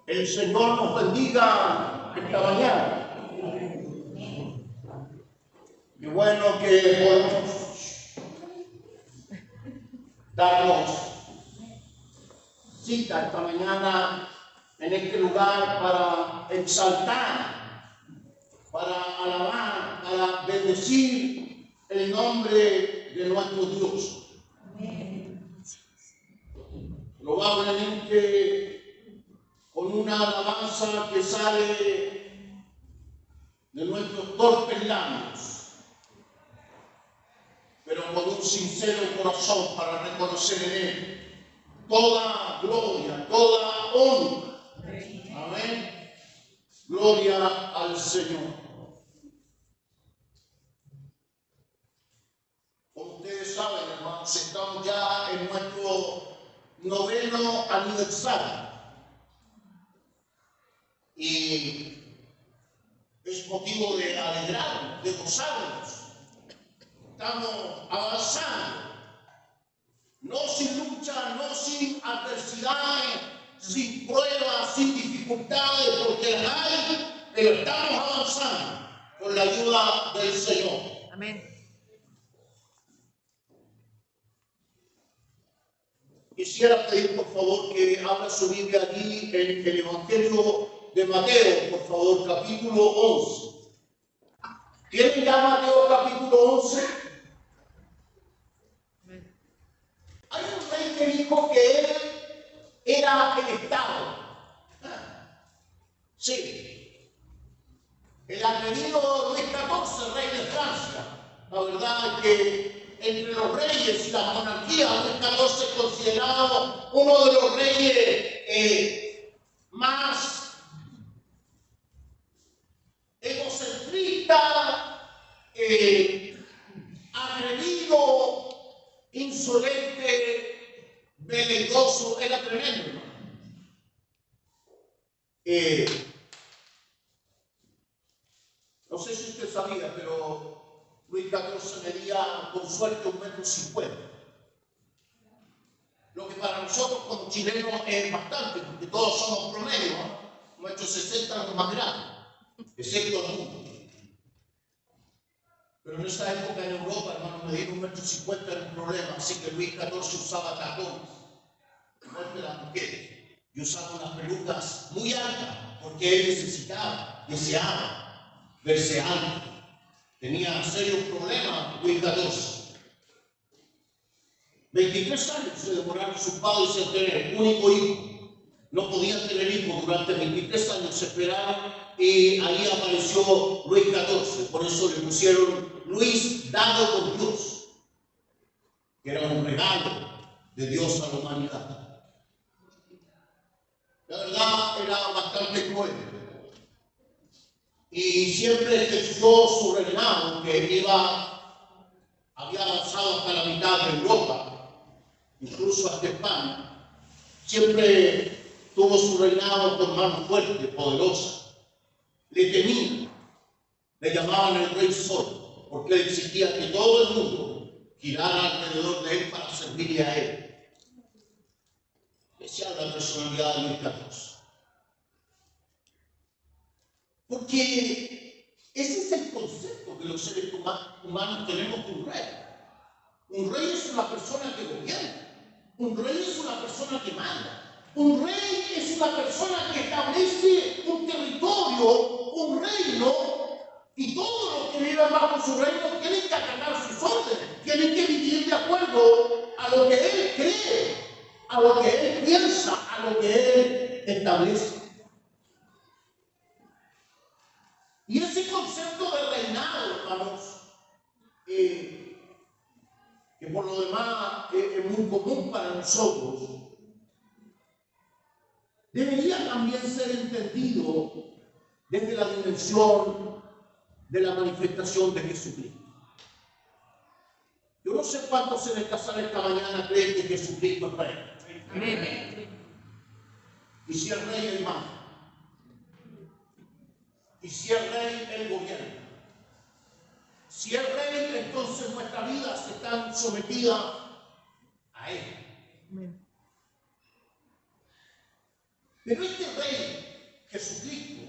El Señor nos bendiga esta mañana. Qué bueno que podemos darnos cita esta mañana en este lugar para exaltar, para alabar, para bendecir el nombre de nuestro Dios. Probablemente con una alabanza que sale de nuestros torpes labios, pero con un sincero corazón para reconocer en Él toda gloria, toda honra. Amén. Gloria al Señor. Como ustedes saben, hermanos, estamos ya en nuestro 9º aniversario. Y es motivo de alegrarnos, de gozarnos. Estamos avanzando, no sin lucha, no sin adversidades, sin pruebas, sin dificultades, porque las hay, pero estamos avanzando con la ayuda del Señor. Amén. Quisiera pedir, por favor, que abra su Biblia allí en el Evangelio de Mateo, por favor, capítulo 11. ¿Tienen ya Mateo capítulo 11? Hay un rey que dijo que él era el Estado. Sí. El atrevido Luis XIV, rey de Francia. La verdad es que entre los reyes y la monarquía, Luis XIV es considerado uno de los reyes más egocentristas, atrevido, insolente, belicoso. Era tremendo. No sé si usted sabía, pero Luis XIV medía con suerte 1,50 m. Lo que para nosotros como chilenos es bastante, porque todos somos promedio, ¿no? 1,60 m los más grandes, excepto el mundo. Pero en esa época en Europa, hermano, medir 1,50 m era un problema, así que Luis XIV usaba tacones, igual que las mujeres, y usaba unas pelucas muy altas, porque él deseaba verse alto. Tenía serios problemas Luis XIV. 23 años se demoraron sus padres en tener único hijo. No podían tener hijos durante 23 años, se esperaron y ahí apareció Luis XIV. Por eso le pusieron Luis dado por Dios, que era un regalo de Dios a la humanidad. La verdad era bastante cruel. Y siempre ejerció su reinado, que había avanzado hasta la mitad de Europa, incluso hasta España. Siempre tuvo su reinado con mano fuerte, poderosa. Le temían, le llamaban el Rey Sol, porque él exigía que todo el mundo girara alrededor de él para servirle a él. Especial la personalidad de Luis XIV. Porque ese es el concepto que los seres humanos tenemos de un rey. Un rey es una persona que gobierna. Un rey es una persona que manda. Un rey es una persona que establece un territorio, un reino, y todos los que viven bajo su reino tienen que acatar sus órdenes, tienen que vivir de acuerdo a lo que él cree, a lo que él piensa, a lo que él establece. Y ese concepto de reinado, hermanos, que por lo demás es muy común para nosotros, debería también ser entendido desde la dimensión de la manifestación de Jesucristo. Yo no sé cuántos en esta sala esta mañana creen que Jesucristo es rey. Amén. Y si es rey, él manda. Y si es rey, él gobierna. Si es rey, entonces nuestras vidas están sometidas a él. Amén. Pero este rey, Jesucristo,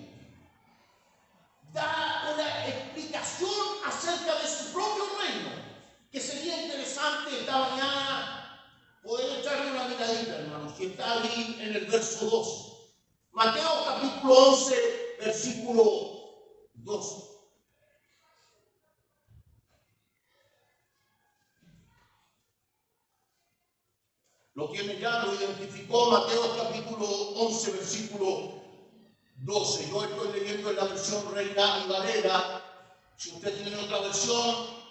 da una explicación acerca de su propio reino, que sería interesante esta mañana poder echarle una miradita, hermanos, si está ahí en el verso 12. Mateo capítulo 11, versículo 12. Lo tiene ya, lo identificó. Mateo capítulo 11, versículo 12. Yo estoy leyendo en la versión Reina Valera. Si usted tiene otra versión,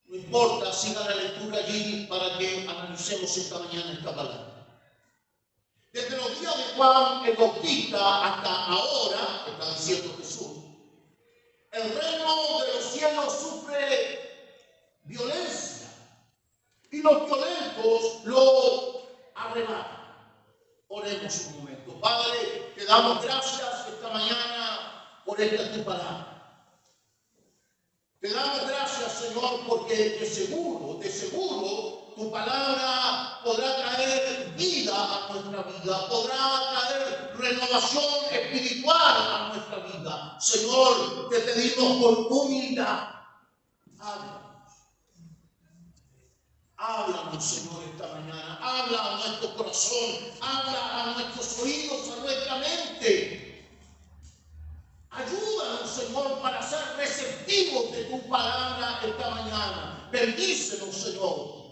no importa, siga la lectura allí para que analicemos esta mañana esta palabra. Desde los días de Juan el Bautista hasta ahora, está diciendo Jesús, el reino de los cielos sufre violencia y los violentos lo arrebatan. Oremos un momento. Padre, te damos gracias esta mañana por esta tu palabra. Te damos gracias, Señor, porque de seguro, tu palabra podrá traer vida a nuestra vida, podrá traer renovación espiritual a nuestra vida. Señor, te pedimos con humildad, háblanos, Señor, esta mañana. Habla a nuestro corazón, habla a nuestros oídos, a nuestra mente. Ayúdanos, Señor, para ser receptivos de tu palabra esta mañana. Bendícenos, Señor.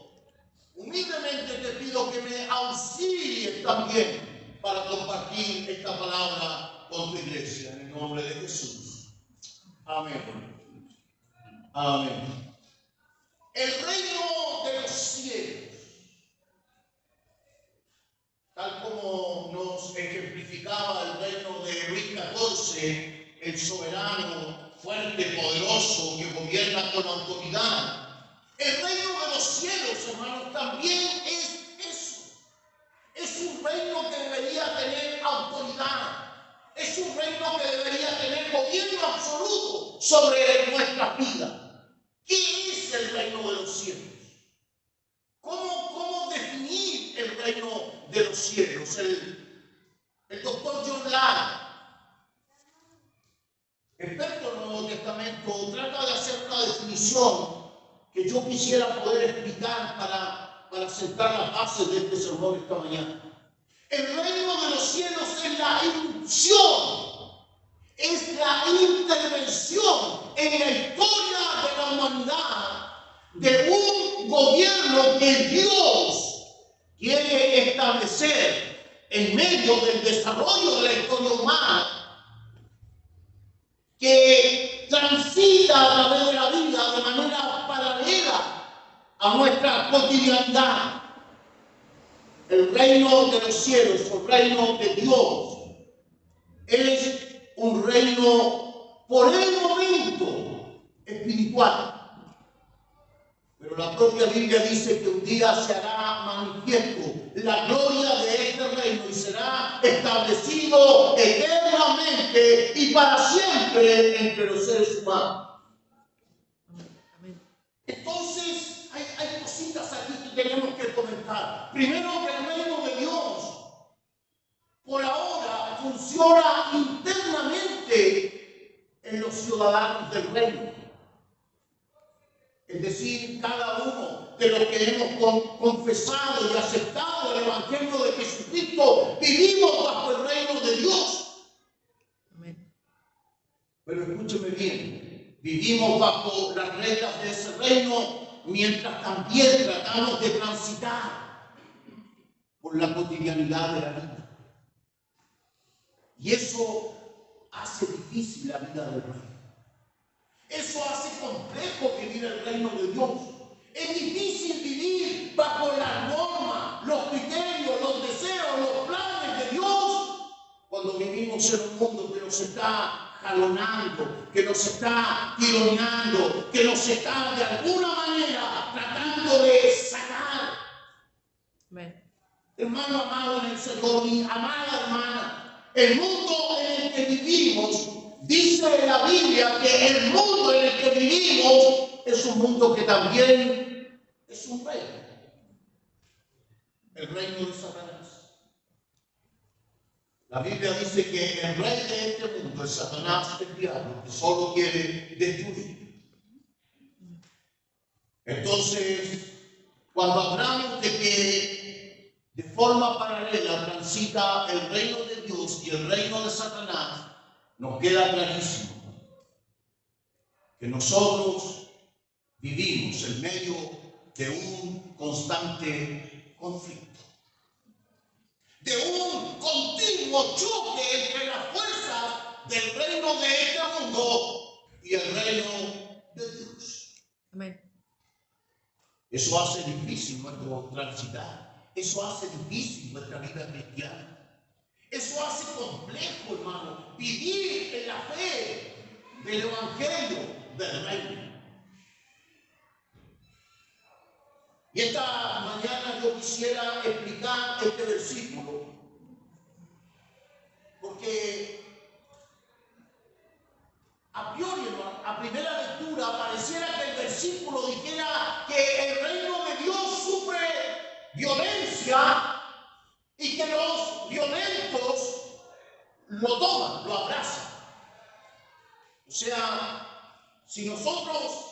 Humildemente te pido que me auxilies también para compartir esta palabra con tu iglesia. En el nombre de Jesús. Amén. Amén. El reino de los cielos, tal como nos ejemplificaba el reino de Luis XIV, el soberano, fuerte, poderoso, que gobierna con autoridad. El reino de los cielos, hermanos, también es eso. Es un reino que debería tener autoridad. Es un reino que debería tener gobierno absoluto sobre nuestras vidas. ¿Qué es el reino de los cielos? ¿Cómo definir el reino de los cielos? El doctor John Lang, experto en el Nuevo Testamento, trata de hacer una definición que yo quisiera poder explicar para sentar las bases de este sermón esta mañana. El reino de los cielos es la irrupción, es la intervención en la historia de la humanidad de un gobierno que Dios quiere establecer en medio del desarrollo de la historia humana, que transita a través de la vida de manera paralela a nuestra cotidianidad. El reino de los cielos, el reino de Dios, es un reino por el momento espiritual. Pero la propia Biblia dice que un día se hará manifiesto la gloria de este reino y será establecido eternamente y para siempre entre los seres humanos. Entonces, hay cositas aquí que tenemos que comentar. Primero, que el reino de Dios por ahora funciona internamente en los ciudadanos del reino. Es decir, cada uno de los que hemos confesado y aceptado el Evangelio de Jesucristo, vivimos bajo el reino de Dios. Amén. Pero escúcheme bien, vivimos bajo las reglas de ese reino mientras también tratamos de transitar por la cotidianidad de la vida. Y eso hace difícil la vida del reino. Eso hace complejo vivir el reino de Dios. Es difícil vivir bajo las normas, los criterios, los deseos, los planes de Dios cuando vivimos en un mundo que nos está jalonando, que nos está tironeando, que nos está de alguna manera tratando de sacar. Amén. Hermano amado en el Señor, mi amada hermana, el mundo en el que vivimos, dice la Biblia que el mundo en el que vivimos es un mundo que también es un reino. El reino de Satanás. La Biblia dice que el rey de este mundo es Satanás, el diablo, que solo quiere destruir. Entonces, cuando hablamos de que de forma paralela transita el reino de Dios y el reino de Satanás, nos queda clarísimo que nosotros vivimos en medio de un constante conflicto, de un continuo choque entre las fuerzas del reino de este mundo y el reino de Dios. Amén. Eso hace difícil nuestro transitar. Eso hace difícil nuestra vida cristiana. Eso hace complejo, hermano, vivir en la fe del evangelio del reino. Y esta mañana yo quisiera explicar este versículo, porque a priori, a primera lectura, pareciera que el versículo dijera que el reino de Dios sufre violencia y que los violentos lo toman, lo abrazan. O sea, si nosotros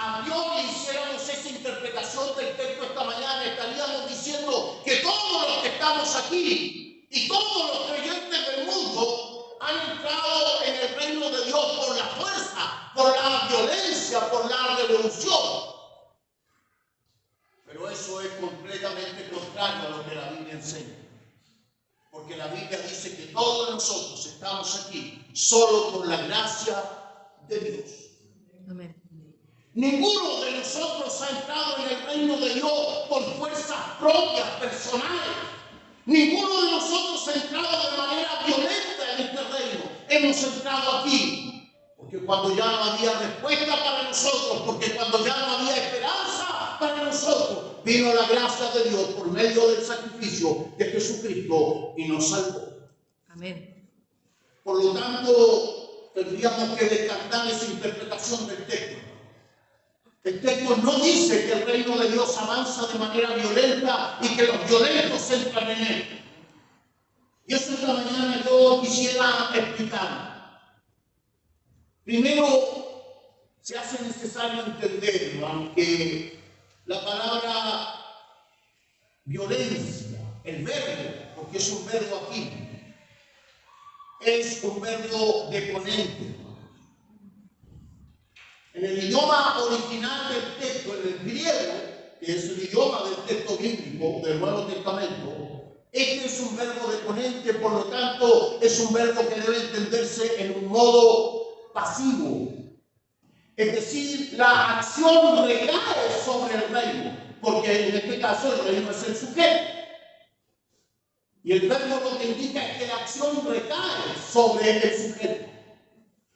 a priori hiciéramos esa interpretación del texto esta mañana, estaríamos diciendo que todos los que estamos aquí y todos los creyentes del mundo han entrado en el reino de Dios por la fuerza, por la violencia, por la revolución. Pero eso es completamente contrario a lo que la Biblia enseña. Porque la Biblia dice que todos nosotros estamos aquí solo por la gracia de Dios. Amén. Ninguno de nosotros ha entrado en el reino de Dios por fuerzas propias, personales. Ninguno de nosotros ha entrado de manera violenta en este reino. Hemos entrado aquí porque cuando ya no había respuesta para nosotros, porque cuando ya no había esperanza para nosotros, vino la gracia de Dios por medio del sacrificio de Jesucristo y nos salvó. Amén. Por lo tanto, tendríamos que descartar esa interpretación del texto. El texto no dice que el reino de Dios avanza de manera violenta y que los violentos entran en él. Y eso esta mañana yo quisiera explicar. Primero, se hace necesario entender, hermano, que la palabra violencia, el verbo, porque es un verbo aquí, es un verbo deponente. En el idioma original del texto, en el griego, que es el idioma del texto bíblico del Nuevo Testamento, este es un verbo deponente, por lo tanto, es un verbo que debe entenderse en un modo pasivo. Es decir, la acción recae sobre el reino, porque en este caso el reino es el sujeto. Y el verbo lo que indica es que la acción recae sobre el sujeto.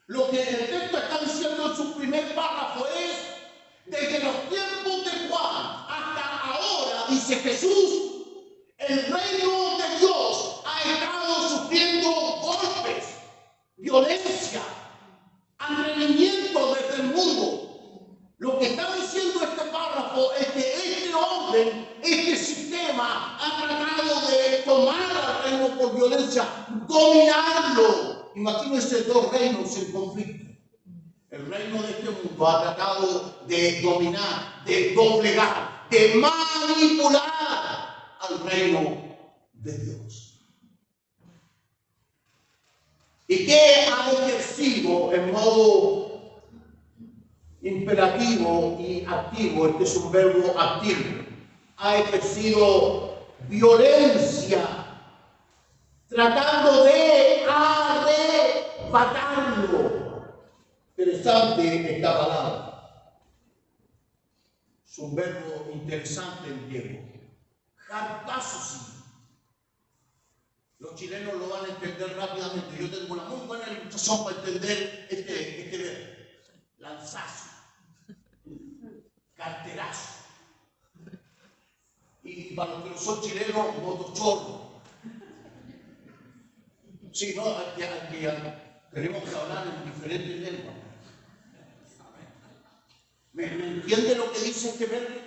Lo que el texto está diciendo en su primer párrafo es, desde los tiempos de Juan hasta ahora, dice Jesús, el reino de Dios ha estado sufriendo golpes, violencia, atrevimiento desde el mundo. Lo que está diciendo este párrafo es que este orden, este sistema ha tratado de tomar al reino por violencia, dominarlo. Imagínense dos reinos en conflicto. El reino de este mundo ha tratado de dominar, de doblegar, de manipular al reino de Dios. ¿Y qué ha ejercido en modo imperativo y activo? Este es un verbo activo. Ha ejercido violencia, tratando de arrebatarlo. Interesante esta palabra. Es un verbo interesante en griego. Harpazosis. Los chilenos lo van a entender rápidamente. Yo tengo una muy buena ilustración para entender este verbo. Lanzazo. Carterazo. Y para los que no son chilenos, motochorro. Sí, no, tenemos que hablar en diferentes lenguas. ¿Me entiende lo que dice este verbo?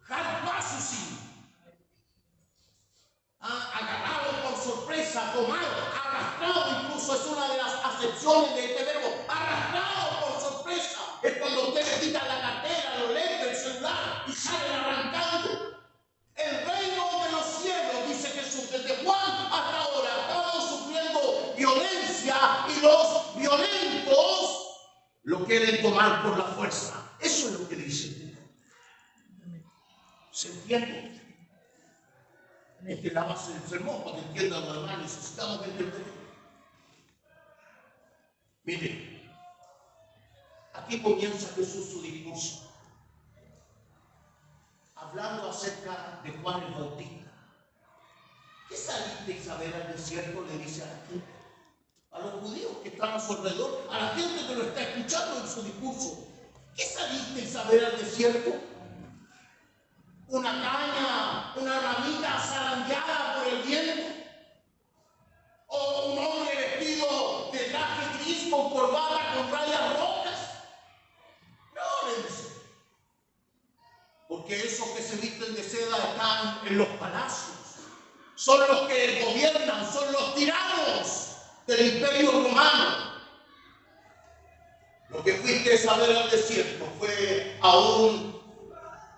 Harpazosis. Agarrado por sorpresa. fuerza, tomado, arrastrado, incluso es una de las acepciones de este verbo, arrastrado por sorpresa. Es cuando usted le quita la cartera, los lentes, el celular y salen arrancando. El reino de los cielos, dice Jesús, desde Juan hasta ahora, ha estado sufriendo violencia y los violentos lo quieren tomar por la fuerza. Eso es lo que dice. ¿Se entiende? Esta es la base del sermón, para que entiendan los demás. Necesitamos entender. Mire, aquí comienza Jesús su discurso, hablando acerca de Juan el Bautista. ¿Qué saliste a ver al desierto? Le dice a la gente, a los judíos que están a su alrededor, a la gente que lo está escuchando en su discurso. ¿Qué saliste a ver al desierto? ¿Una caña, una ramita zarandeada por el viento? ¿O un hombre vestido de traje gris con corbata con rayas rojas? No, le dice. Porque esos que se visten de seda están en los palacios. Son los que gobiernan, son los tiranos del imperio romano. Lo que fuiste a ver al desierto fue a un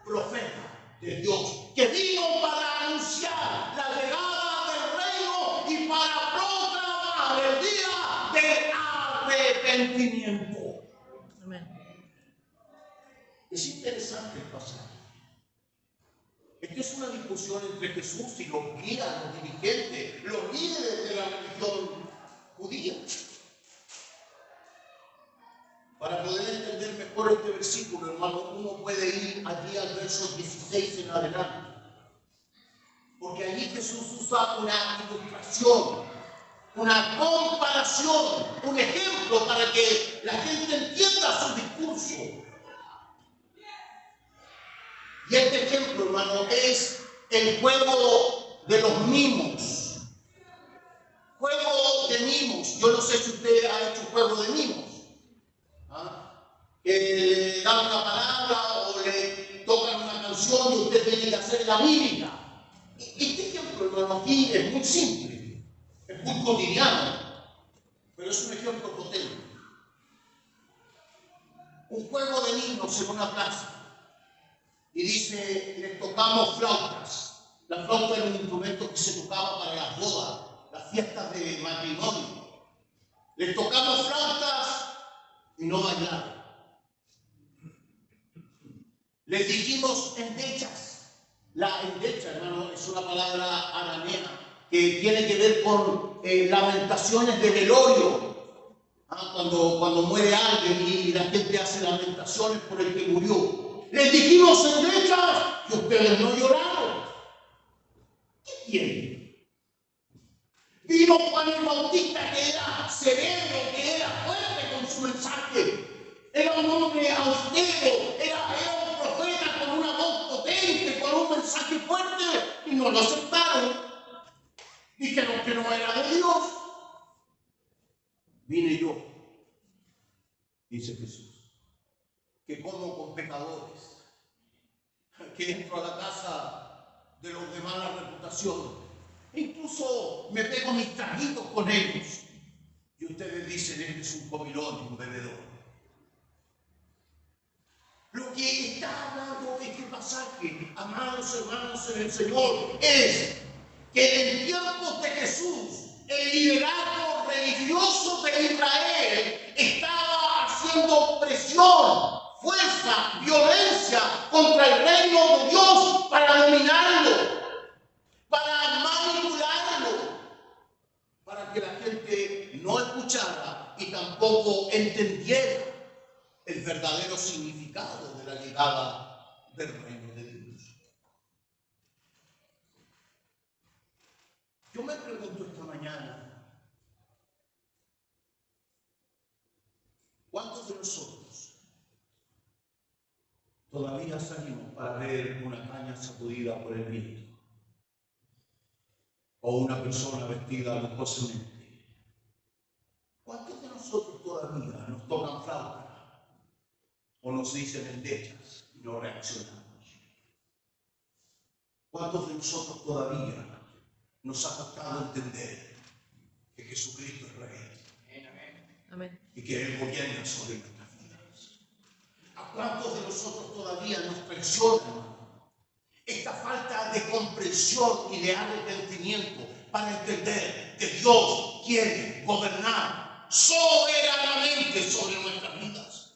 profeta de Dios que vino para anunciar la llegada del reino y para proclamar el día del arrepentimiento. Amén. Es interesante el pasaje. Esta es una discusión entre Jesús y los guías, los dirigentes, los líderes de la religión judía. Para poder entender mejor este versículo, hermano, uno puede ir allí al verso 16 en adelante. Porque allí Jesús usa una ilustración, una comparación, un ejemplo para que la gente entienda su discurso. Y este ejemplo, hermano, es el juego de los mimos. Juego de mimos. Yo no sé si usted ha hecho juego de mimos. Le dan una palabra o le tocan una canción y usted tiene que hacer la mímica. Este ejemplo, hermano, aquí es muy simple, es muy cotidiano, pero es un ejemplo potente. Un juego de niños en una plaza y dice, les tocamos flautas. La flauta era un instrumento que se tocaba para las bodas, las fiestas de matrimonio. Les tocamos flautas y no bailaron. Les dijimos endechas. La endecha, hermano, es una palabra aramea que tiene que ver con lamentaciones de velorio. Cuando muere alguien y la gente hace lamentaciones por el que murió. Les dijimos endechas y ustedes no lloraron. ¿Qué tienen? Vino Juan el Bautista, que era severo, que era fuerte con su mensaje. Era un hombre austero, era un profeta con una voz potente, con un mensaje fuerte, y no lo aceptaron. Dijeron que no era de Dios. Vine yo, dice Jesús, que como con pecadores, que entro a la casa de los de mala reputación, e incluso me pego mis traguitos con ellos. Y ustedes dicen, este es un comilón y un bebedor. Lo que está hablando este pasaje, amados hermanos en el Señor, es que en tiempos de Jesús, el liderazgo religioso de Israel estaba haciendo presión, fuerza, violencia contra el reino de Dios para dominarlo, para manipularlo, para que la gente no escuchara y tampoco entendiera el verdadero significado de la llegada del reino de Dios. Yo me pregunto esta mañana, ¿cuántos de nosotros todavía salimos para ver una caña sacudida por el viento? O una persona vestida lujosamente. ¿Cuántos de nosotros todavía nos tocan flauta? O nos dicen endechas y no reaccionamos. ¿Cuántos de nosotros todavía nos ha costado entender que Jesucristo es Rey. Amén. Y que Él gobierna sobre nuestras vidas. ¿A cuántos de nosotros todavía nos traiciona esta falta de comprensión y de arrepentimiento para entender que Dios quiere gobernar soberanamente sobre nuestras vidas?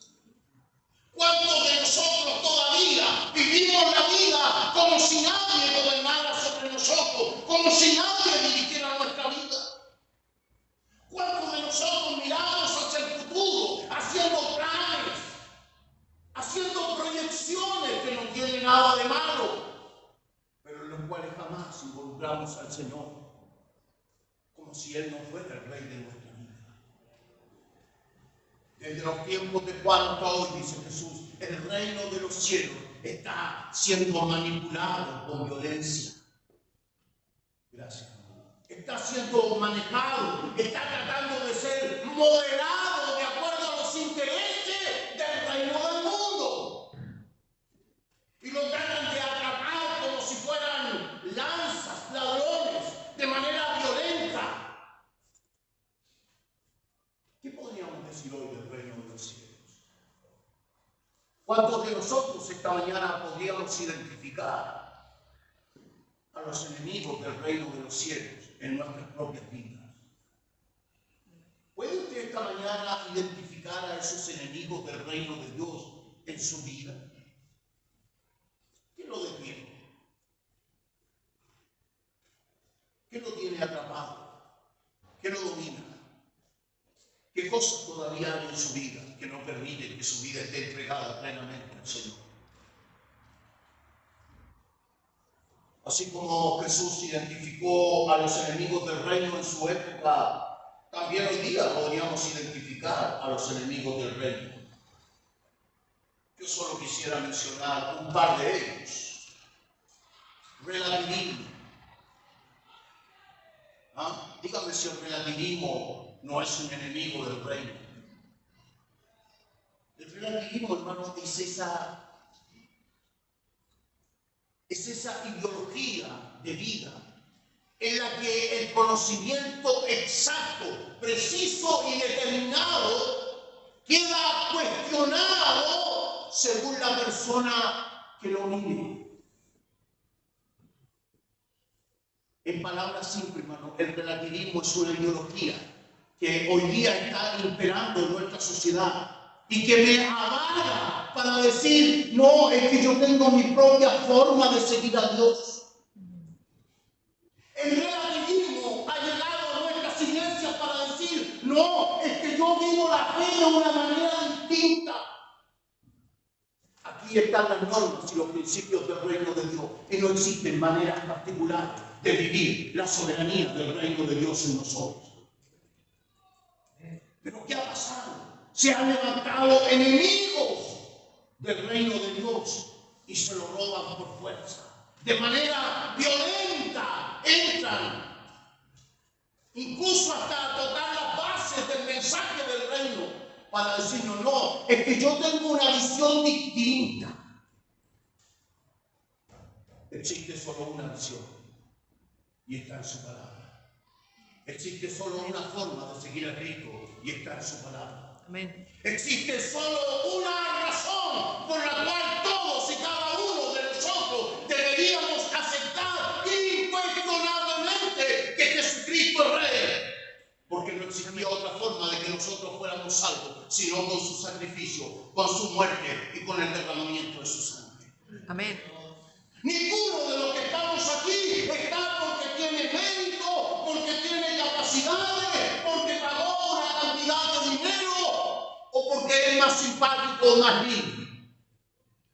¿Cuántos de nosotros todavía vivimos la vida como si nadie gobernara sobre nosotros, como si nadie dirigiera nuestra vida? ¿Cuántos de nosotros miramos hacia el futuro, haciendo planes, haciendo proyecciones que no tienen nada de malo, pero en los cuales jamás involucramos al Señor, como si Él no fuera el Rey de nuestra vida? Desde los tiempos de Juan hasta hoy, dice Jesús, el reino de los cielos está siendo manipulado con violencia. Gracias. Está siendo manejado, está tratando de ser modelado de acuerdo a los intereses del reino del mundo. Y lo tratan de atrapar como si fueran lanzas, ladrones, de manera violenta. ¿Qué podríamos decir hoy del reino de los cielos? ¿Cuántos de nosotros esta mañana podríamos identificar a los enemigos del reino de los cielos en nuestras propias vidas? ¿Puede usted esta mañana identificar a esos enemigos del reino de Dios en su vida? ¿Qué lo detiene? ¿Qué lo tiene atrapado? ¿Qué lo domina? ¿Qué cosas todavía hay en su vida que no permiten que su vida esté entregada plenamente al Señor? Así como Jesús identificó a los enemigos del reino en su época, también hoy día podríamos identificar a los enemigos del reino. Yo solo quisiera mencionar un par de ellos. Relativismo. Dígame si el relativismo no es un enemigo del reino. El relativismo, hermano, es esa ideología de vida en la que el conocimiento exacto, preciso y determinado queda cuestionado según la persona que lo mire. En palabras simples, hermano, el relativismo es una ideología que hoy día está imperando en nuestra sociedad y que me avala para decir, no, es que yo tengo mi propia forma de seguir a Dios. El relativismo ha llegado a nuestras iglesias para decir, no, es que yo vivo la fe de una manera distinta. Aquí están las normas y los principios del reino de Dios, y no existen maneras particulares de vivir la soberanía del reino de Dios en nosotros. Pero ¿qué ha pasado? Se han levantado enemigos del reino de Dios y se lo roban por fuerza. De manera violenta entran, incluso hasta tocar las bases del mensaje del reino, para decirnos, no, es que yo tengo una visión distinta. Existe solo una visión y está en su palabra. Existe solo una forma de seguir a Cristo y está en su palabra. Amén. Existe solo una razón por la cual todos y cada uno de nosotros deberíamos aceptar incuestionablemente que Jesucristo es Rey. Porque no existía otra forma de que nosotros fuéramos salvos, sino con su sacrificio, con su muerte y con el derramamiento de su sangre. Amén. Ninguno de los que estamos aquí está porque tiene mérito, porque tiene capacidades, porque pagó una cantidad de dinero o porque es más simpático o más lindo.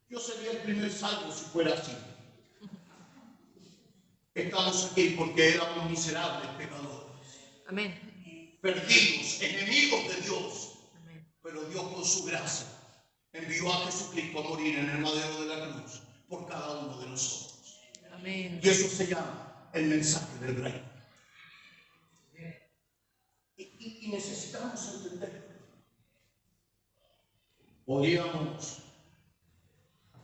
Yo sería el primer salvo si fuera así. Estamos aquí porque éramos miserables pecadores. Amén. Perdidos, enemigos de Dios. Amén. Pero Dios con su gracia envió a Jesucristo a morir en el madero de la cruz por cada uno de nosotros. Amén. Y eso se llama el mensaje del reino. Y necesitamos entenderlo. Podríamos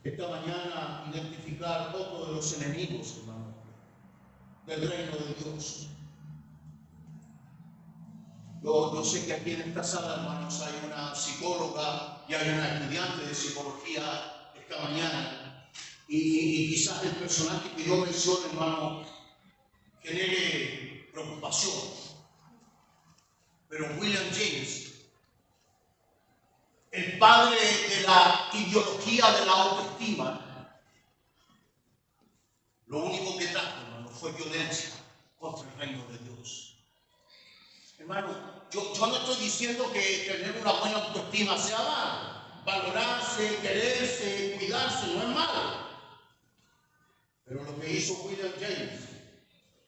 esta mañana identificar otro de los enemigos, hermano, del reino de Dios. Yo sé que aquí en esta sala, hermanos, hay una psicóloga y hay una estudiante de psicología esta mañana. Y quizás el personaje que yo menciono, hermano, genere preocupación. Pero William James, el padre de la ideología de la autoestima, lo único que trajo, hermano, fue violencia contra el reino de Dios. Hermano, yo no estoy diciendo que tener una buena autoestima sea malo. Valorarse, quererse, cuidarse no es malo. Pero lo que hizo William James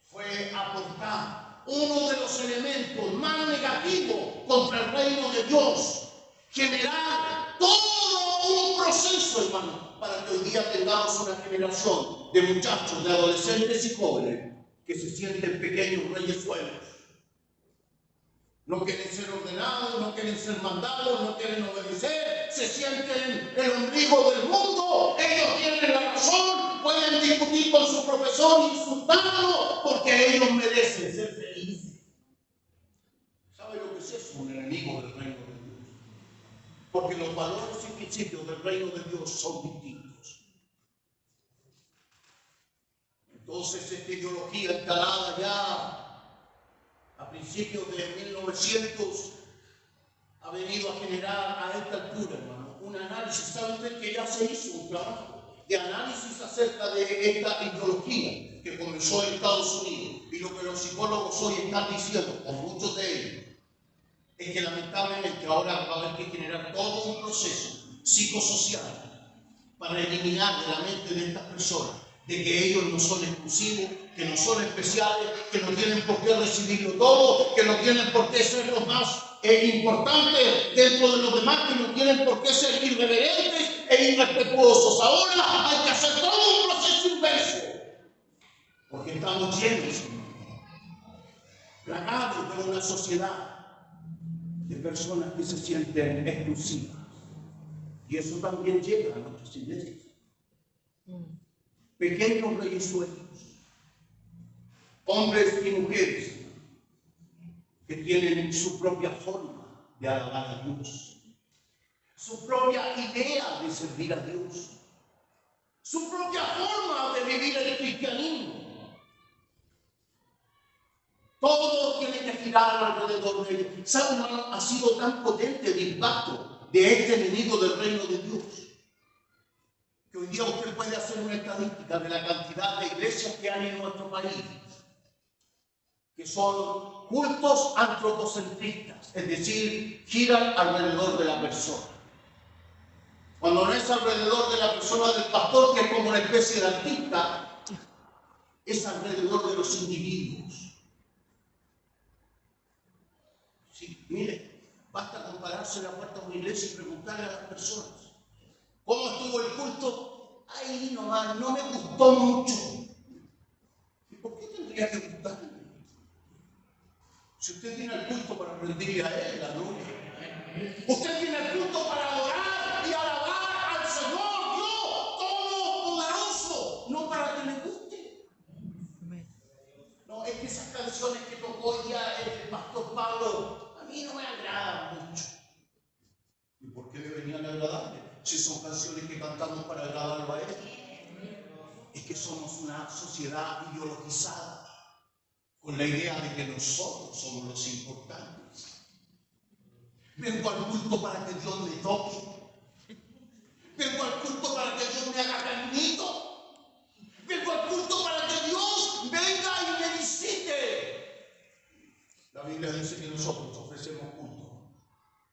fue aportar uno de los elementos más negativos contra el reino de Dios. Generar todo un proceso, hermano, para que hoy día tengamos una generación de muchachos, de adolescentes y jóvenes que se sienten pequeños reyesuelos. No quieren ser ordenados, no quieren ser mandados, no quieren obedecer, se sienten el ombligo del mundo, ellos tienen la razón, pueden discutir con su profesor, insultarlo, porque ellos merecen ser felices. ¿Sabe lo que es eso? Un enemigo del reino de Dios. Porque los valores y principios del reino de Dios son distintos. Entonces esta ideología instalada ya a principios de 1900 ha venido a generar a esta altura, hermano, un análisis. ¿Saben ustedes que ya se hizo un trabajo de análisis acerca de esta ideología que comenzó en Estados Unidos? Y lo que los psicólogos hoy están diciendo, con muchos de ellos, es que lamentablemente ahora va a haber que generar todo un proceso psicosocial para eliminar de la mente de estas personas de que ellos no son exclusivos, que no son especiales, que no tienen por qué recibirlo todo, que no tienen por qué ser los más importantes dentro de los demás, que no tienen por qué ser irreverentes e irrespetuosos. Ahora hay que hacer todo un proceso inverso, porque estamos llenos, plagados de una sociedad de personas que se sienten exclusivas. Y eso también llega a nuestras iglesias. Pequeños reyesuelos, hombres y mujeres que tienen su propia forma de alabar a Dios, su propia idea de servir a Dios, su propia forma de vivir el cristianismo. Todo tiene que girar alrededor de ellos. ¿Saben, hermano? Ha sido tan potente el impacto de este enemigo del reino de Dios que hoy día usted puede hacer una estadística de la cantidad de iglesias que hay en nuestro país, que son cultos antropocentristas, es decir, giran alrededor de la persona. Cuando no es alrededor de la persona del pastor, que es como una especie de artista, es alrededor de los individuos. Sí, mire, basta con pararse en la puerta de una iglesia y preguntarle a las personas: ¿cómo estuvo el culto? Ahí nomás, no me gustó mucho. ¿Y por qué tendría que gustarle? Si usted tiene el culto para rendirle a Él la gloria. Usted tiene el culto para adorar y alabar al Señor Dios Todopoderoso, no para que le guste. No, es que esas canciones que tocó hoy día el pastor Pablo, a mí no me agradan mucho. ¿Y por qué deberían agradarle? Si son canciones que cantamos para agradarlo a Él. Es que somos una sociedad ideologizada, con la idea de que nosotros somos los importantes. Vengo al culto para que Dios me toque. Vengo al culto para que Dios me haga caminito. Vengo al culto para que Dios venga y me visite. La Biblia dice que nosotros ofrecemos culto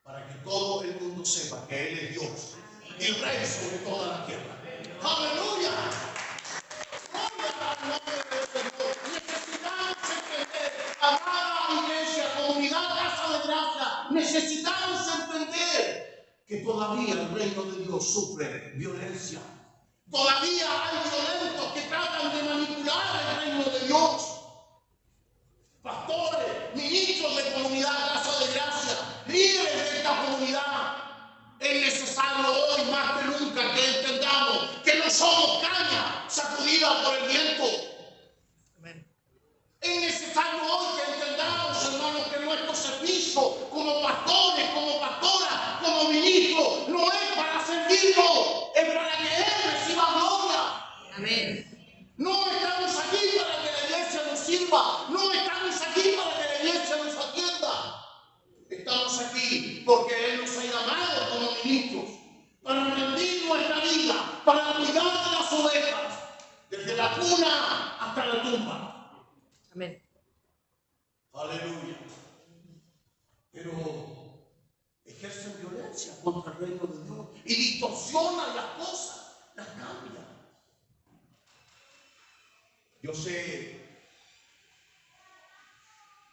para que todo el mundo sepa que Él es Dios y Rey sobre toda la tierra. ¡Aleluya! Amada iglesia, comunidad, casa de gracia, necesitamos entender que todavía el reino de Dios sufre violencia. Todavía hay violentos que tratan de manipular el reino de Dios. Pastores, ministros de comunidad, casa de gracia, líderes de esta comunidad. Es necesario hoy más que nunca que entendamos que no somos caña sacudida por el viento. Es necesario hoy que entendamos, hermanos, que nuestro servicio Aleluya. Pero ejercen violencia contra el reino de Dios y distorsionan las cosas, las cambian. Yo sé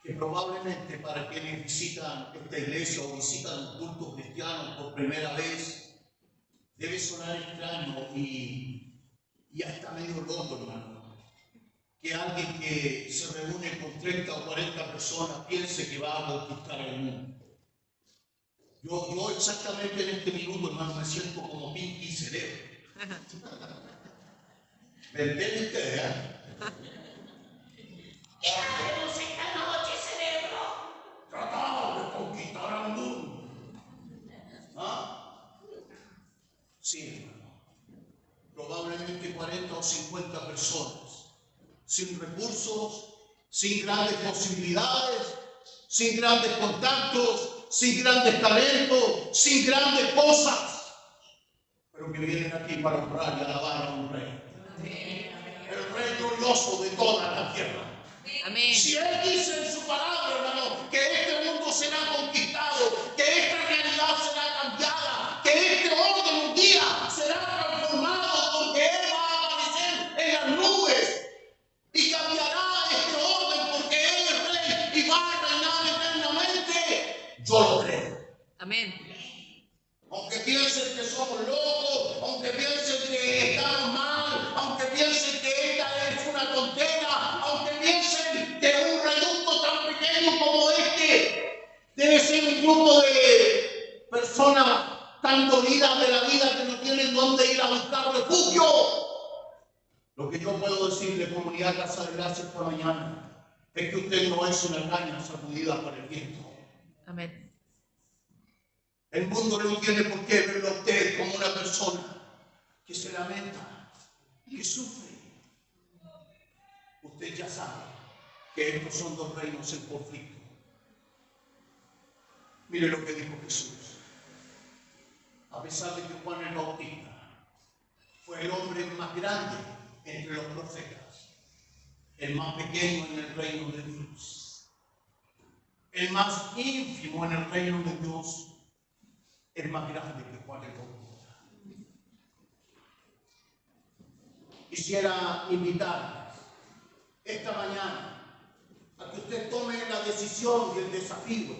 que probablemente para quienes visitan esta iglesia o visitan un culto cristiano por primera vez, debe sonar extraño y hasta medio loco, hermano, que alguien que se reúne con 30 o 40 personas piense que va a conquistar el mundo. Yo exactamente en este minuto, hermano, me siento como Pinky Cerebro. ¿Me entienden ustedes? ¿Qué haremos esta noche, cerebro? Tratar de conquistar al mundo. ¿Ah? Sí, hermano. Probablemente 40 o 50 personas, sin recursos, sin grandes posibilidades, sin grandes contactos, sin grandes talentos, sin grandes cosas, pero que vienen aquí para honrar y alabar a un rey. El rey glorioso de toda la tierra. Amén. Si Él dice en su palabra, hermano, que este mundo será conquistado, que esta realidad será cambiada, que este orden un día será transformado, porque Él va a aparecer en las nubes y cambiará este orden, porque Él es rey y va a reinar eternamente, yo lo creo. Amén. Aunque piensen que somos locos, aunque piensen que estamos mal, aunque piensen que esta es una tontera, aunque piensen que un reducto tan pequeño como este debe ser un grupo de personas tan dolidas de la vida que no tienen dónde ir a buscar refugio. Lo que yo puedo decirle, comunidad Casa de Gracia, esta mañana, es que usted no es una caña sacudida por el viento. Amén. El mundo no tiene por qué verlo a usted como una persona que se lamenta y que sufre. Usted ya sabe que estos son dos reinos en conflicto. Mire lo que dijo Jesús. A pesar de que Juan el Bautista fue el hombre más grande entre los profetas, el más pequeño en el reino de Dios, el más ínfimo en el reino de Dios, es más grande que Juan el Bautista. Quisiera invitarles esta mañana a que usted tome la decisión y el desafío.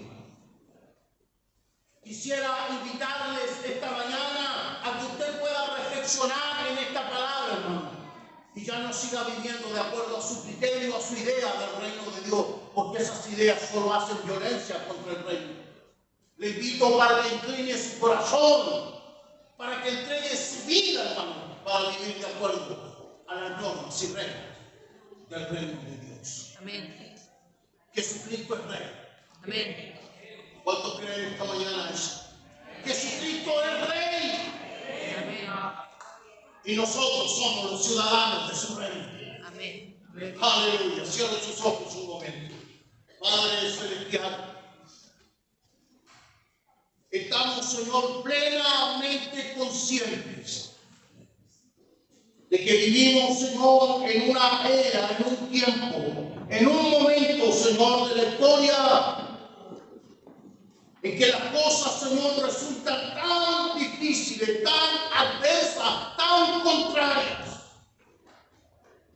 Quisiera invitarles esta mañana a que usted pueda reflexionar en esta palabra, hermano, y ya no siga viviendo de acuerdo a su criterio, a su idea del reino de Dios, porque esas ideas solo hacen violencia contra el reino. Le invito para que incline su corazón, para que entregue su vida, hermano, para vivir de acuerdo a las normas y reglas del reino de Dios. Amén. Jesucristo es rey. Amén. ¿Cuántos creen esta mañana eso? Jesucristo es rey. Amén. Y nosotros somos los ciudadanos de su reino. Amén. Aleluya. Cierren sus ojos un momento. Padre celestial, estamos, Señor, plenamente conscientes de que vivimos, Señor, en una era, en un tiempo, en un momento, Señor, de la historia en que las cosas, Señor, resultan tan difíciles, tan adversas, tan contrarias.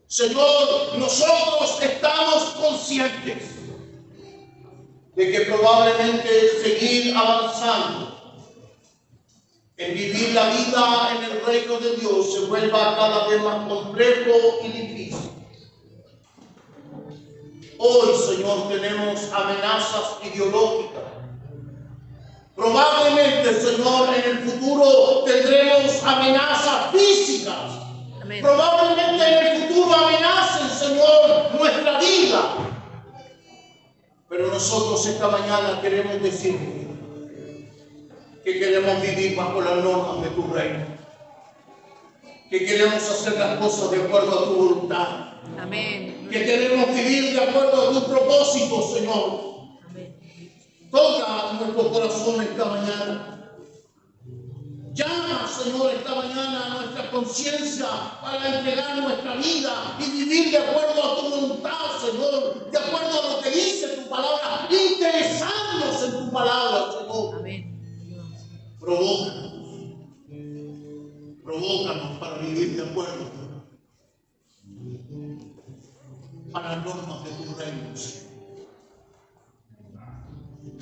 Señor, nosotros estamos conscientes de que probablemente seguir avanzando en vivir la vida en el reino de Dios se vuelva cada vez más complejo y difícil. Hoy, Señor, tenemos amenazas ideológicas. Probablemente, Señor, en el futuro tendremos amenazas físicas. Amén. Probablemente en el futuro amenacen, Señor, nuestra vida. Pero nosotros esta mañana queremos decirte que queremos vivir bajo las normas de tu reino, que queremos hacer las cosas de acuerdo a tu voluntad, Amén. que queremos vivir de acuerdo a tu propósito, Señor. Amén. Toca nuestro corazón esta mañana. Llama, Señor, esta mañana a nuestra conciencia para entregar nuestra vida y vivir de acuerdo a tu voluntad, Señor, de acuerdo a lo que dice tu palabra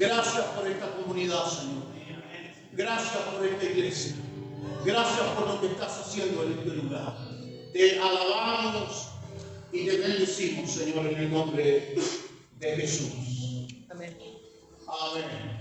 Gracias por esta comunidad, Señor. Gracias por esta iglesia. Gracias por lo que estás haciendo en este lugar. Te alabamos y te bendecimos, Señor, en el nombre de Jesús. Amén. Amén.